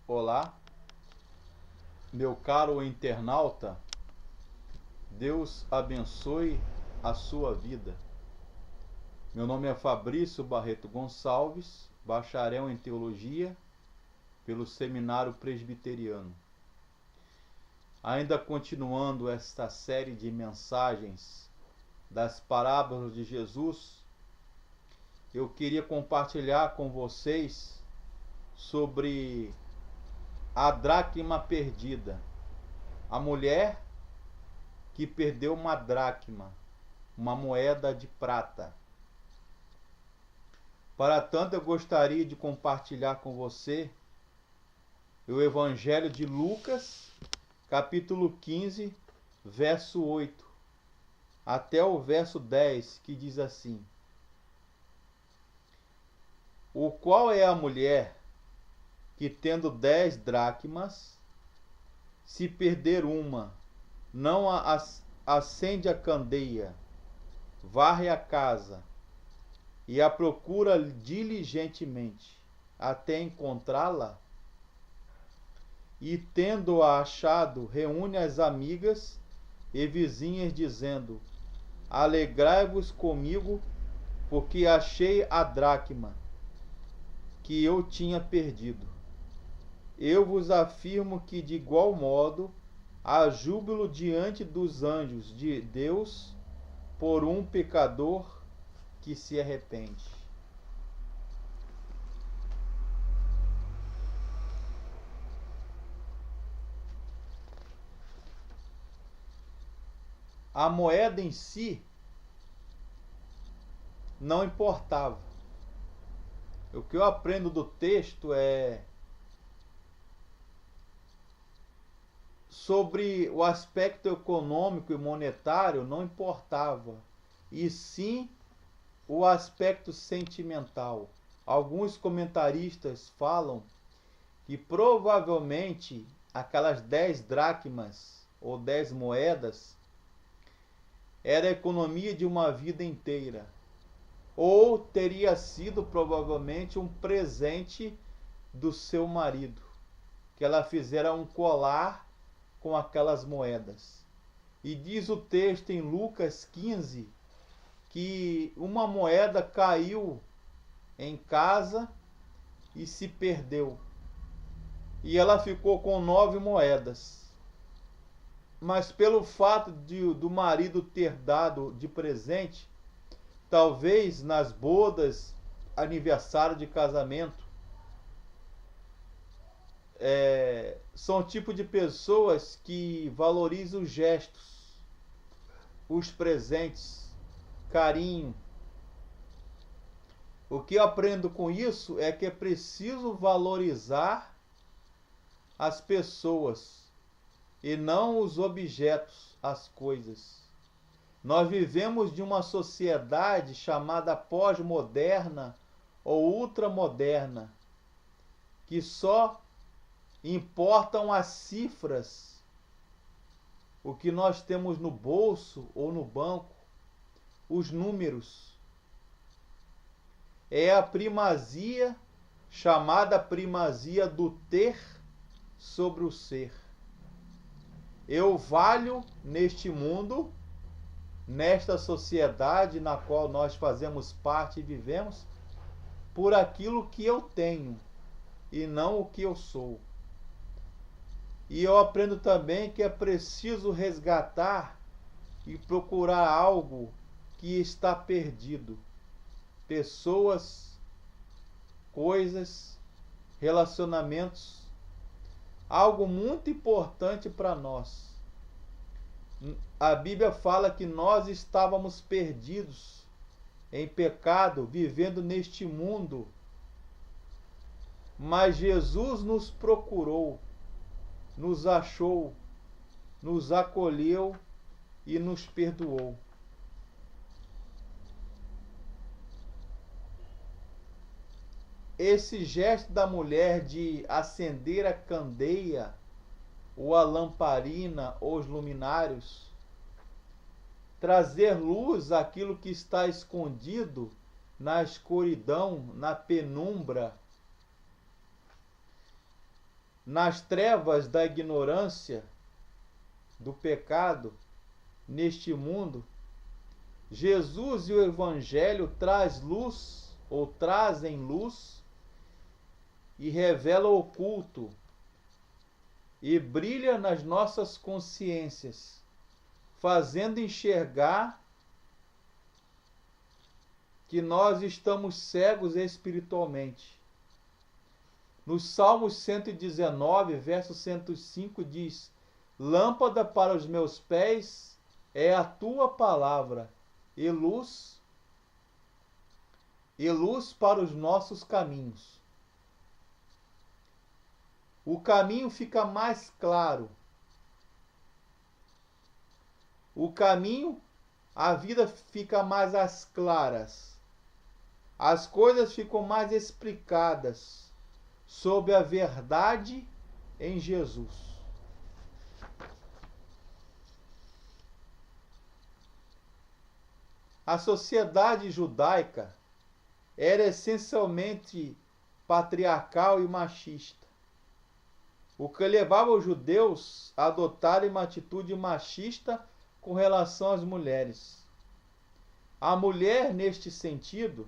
Olá, meu caro internauta, Deus abençoe a sua vida. Meu nome é Fabrício Barreto Gonçalves, bacharel em Teologia pelo Seminário Presbiteriano. Ainda continuando esta série de mensagens das parábolas de Jesus, eu queria compartilhar com vocês sobre a dracma perdida. A mulher que perdeu uma dracma, uma moeda de prata. Para tanto, eu gostaria de compartilhar com você o Evangelho de Lucas, capítulo 15, verso 8, até o verso 10, que diz assim: O qual é a mulher que, tendo 10 dracmas, se perder uma, não acende a candeia, varre a casa e a procura diligentemente até encontrá-la? E tendo-a achado, reúne as amigas e vizinhas, dizendo: Alegrai-vos comigo, porque achei a dracma que eu tinha perdido. Eu vos afirmo que, de igual modo, há júbilo diante dos anjos de Deus por um pecador que se arrepende. A moeda em si não importava. O que eu aprendo do texto é sobre o aspecto econômico e monetário, não importava, e sim o aspecto sentimental. Alguns comentaristas falam que provavelmente aquelas 10 dracmas ou 10 moedas era a economia de uma vida inteira, ou teria sido provavelmente um presente do seu marido, que ela fizera um colar com aquelas moedas. E diz o texto em Lucas 15 que uma moeda caiu em casa e se perdeu. E ela ficou com 9 moedas. Mas pelo fato do marido ter dado de presente, talvez nas bodas, aniversário de casamento, são o tipo de pessoas que valorizam os gestos, os presentes, carinho. O que eu aprendo com isso é que é preciso valorizar as pessoas e não os objetos, as coisas. Nós vivemos de uma sociedade chamada pós-moderna ou ultramoderna, que só importam as cifras, o que nós temos no bolso ou no banco, os números. É a primazia, chamada primazia do ter sobre o ser. Eu valho neste mundo, nesta sociedade na qual nós fazemos parte e vivemos, por aquilo que eu tenho e não o que eu sou. E eu aprendo também que é preciso resgatar e procurar algo que está perdido. Pessoas, coisas, relacionamentos, algo muito importante para nós. A Bíblia fala que nós estávamos perdidos em pecado, vivendo neste mundo, mas Jesus nos procurou, nos achou, nos acolheu e nos perdoou. Esse gesto da mulher de acender a candeia, ou a lamparina, ou os luminários, trazer luz àquilo que está escondido na escuridão, na penumbra, nas trevas da ignorância, do pecado, neste mundo, Jesus e o Evangelho traz luz, ou trazem luz, e revela o oculto, e brilha nas nossas consciências, fazendo enxergar que nós estamos cegos espiritualmente. No Salmo 119, verso 105 diz: lâmpada para os meus pés é a tua palavra, e luz para os nossos caminhos. O caminho fica mais claro. O caminho, a vida fica mais às claras. As coisas ficam mais explicadas sobre a verdade em Jesus. A sociedade judaica era essencialmente patriarcal e machista, o que levava os judeus a adotarem uma atitude machista com relação às mulheres. A mulher, neste sentido,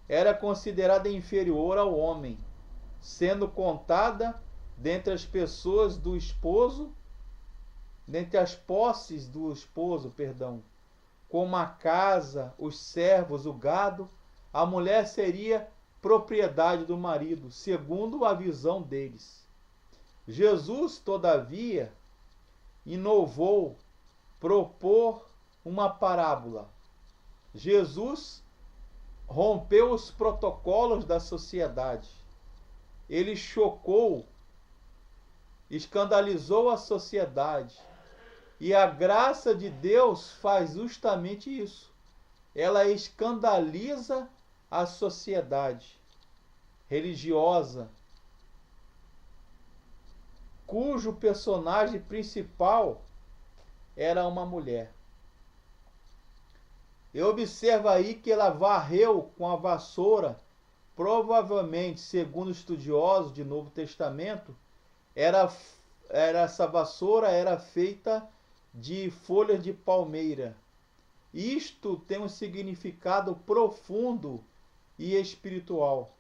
era considerada inferior ao homem, sendo contada dentre as pessoas do esposo, dentre as posses do esposo, como a casa, os servos, o gado. A mulher seria propriedade do marido, segundo a visão deles. Jesus, todavia, inovou, propôs uma parábola. Jesus rompeu os protocolos da sociedade. Ele chocou, escandalizou a sociedade. E a graça de Deus faz justamente isso. Ela escandaliza a sociedade religiosa, cujo personagem principal era uma mulher. E observa aí que ela varreu com a vassoura, provavelmente, segundo estudiosos de Novo Testamento, essa vassoura era feita de folhas de palmeira. Isto tem um significado profundo e espiritual.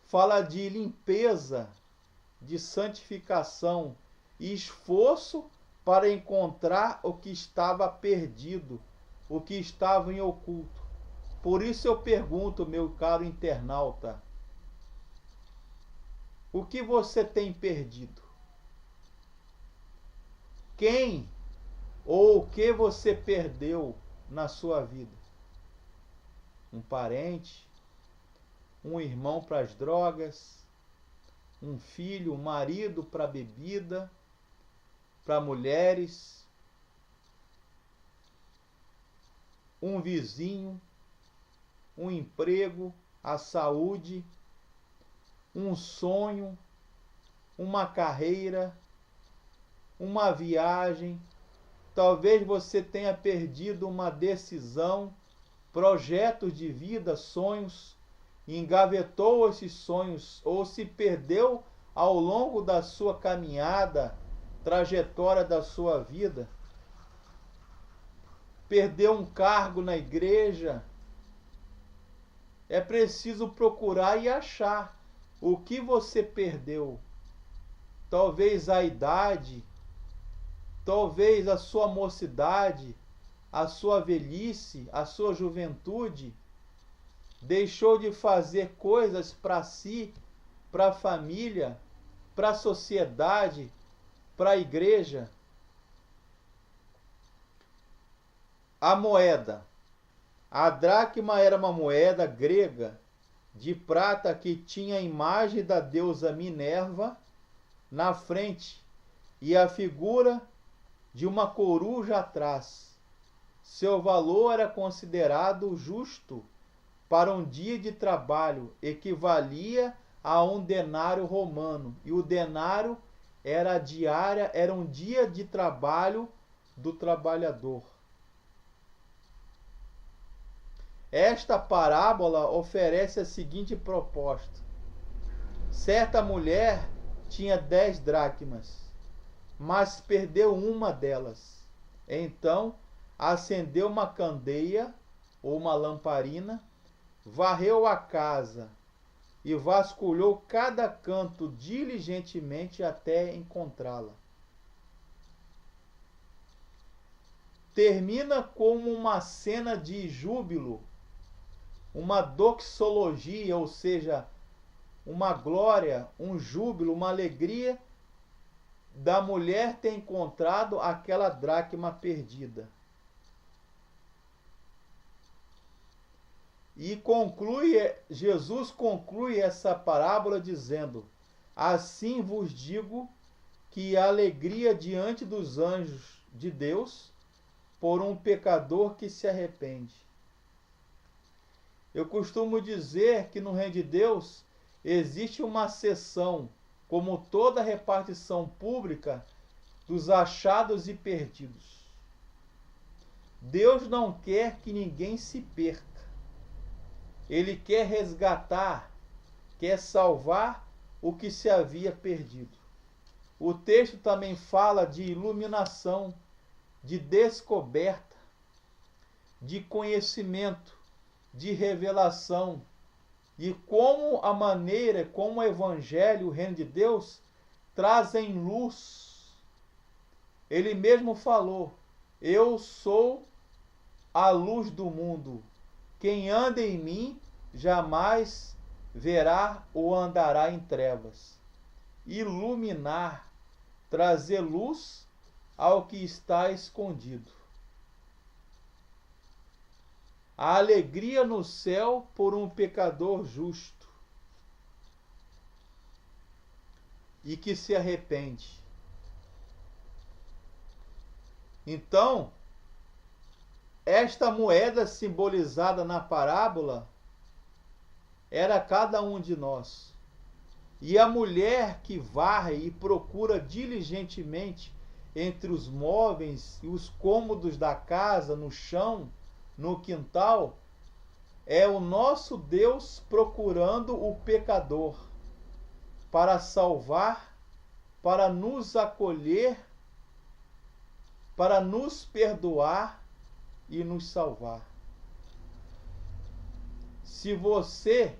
Fala de limpeza, de santificação e esforço para encontrar o que estava perdido, o que estava em oculto. Por isso eu pergunto, meu caro internauta, o que você tem perdido? Quem ou o que você perdeu na sua vida? Um parente? Um irmão para as drogas? Um filho, um marido para a bebida? Para mulheres? Um vizinho? Um emprego? A saúde? Um sonho? Uma carreira? Uma viagem? Talvez você tenha perdido uma decisão, projetos de vida, sonhos, engavetou esses sonhos ou se perdeu ao longo da sua caminhada, trajetória da sua vida. Perdeu um cargo na igreja. É preciso procurar e achar o que você perdeu. Talvez a idade, talvez a sua mocidade, a sua velhice, a sua juventude, deixou de fazer coisas para si, para a família, para a sociedade, para a igreja. A moeda. A dracma era uma moeda grega de prata que tinha a imagem da deusa Minerva na frente e a figura de uma coruja atrás. Seu valor era considerado justo para um dia de trabalho, equivalia a um denário romano, e o denário era a diária, era um dia de trabalho do trabalhador. Esta parábola oferece a seguinte proposta: certa mulher tinha 10 dracmas, mas perdeu uma delas. Então acendeu uma candeia ou uma lamparina, varreu a casa e vasculhou cada canto diligentemente até encontrá-la. Termina como uma cena de júbilo, uma doxologia, ou seja, uma glória, um júbilo, uma alegria da mulher ter encontrado aquela dracma perdida. E Jesus conclui essa parábola dizendo: assim vos digo que a alegria diante dos anjos de Deus por um pecador que se arrepende. Eu costumo dizer que no reino de Deus existe uma seção, como toda repartição pública, dos achados e perdidos. Deus não quer que ninguém se perca. Ele quer resgatar, quer salvar o que se havia perdido. O texto também fala de iluminação, de descoberta, de conhecimento, de revelação, e como a maneira, como o Evangelho, o Reino de Deus, trazem luz. Ele mesmo falou: eu sou a luz do mundo. Quem anda em mim jamais verá ou andará em trevas. Iluminar, trazer luz ao que está escondido. A alegria no céu por um pecador justo e que se arrepende. Então, esta moeda simbolizada na parábola era cada um de nós. E a mulher que varre e procura diligentemente entre os móveis e os cômodos da casa, no chão, no quintal, é o nosso Deus procurando o pecador para salvar, para nos acolher, para nos perdoar e nos salvar. Se você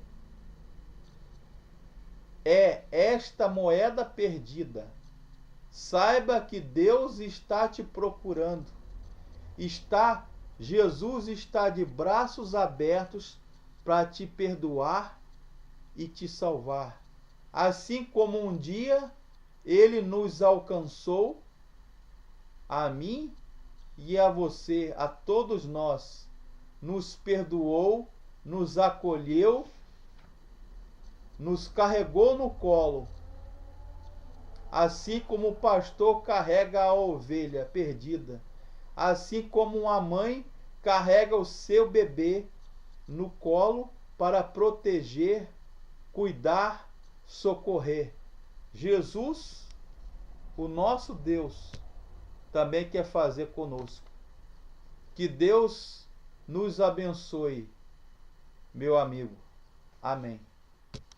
é esta moeda perdida, saiba que Deus está te procurando. Jesus está de braços abertos para te perdoar e te salvar. Assim como um dia ele nos alcançou, a mim e a você, a todos nós, nos perdoou, nos acolheu, nos carregou no colo, assim como o pastor carrega a ovelha perdida, assim como uma mãe carrega o seu bebê no colo para proteger, cuidar, socorrer. Jesus, o nosso Deus, também quer fazer conosco. Que Deus nos abençoe, meu amigo. Amém.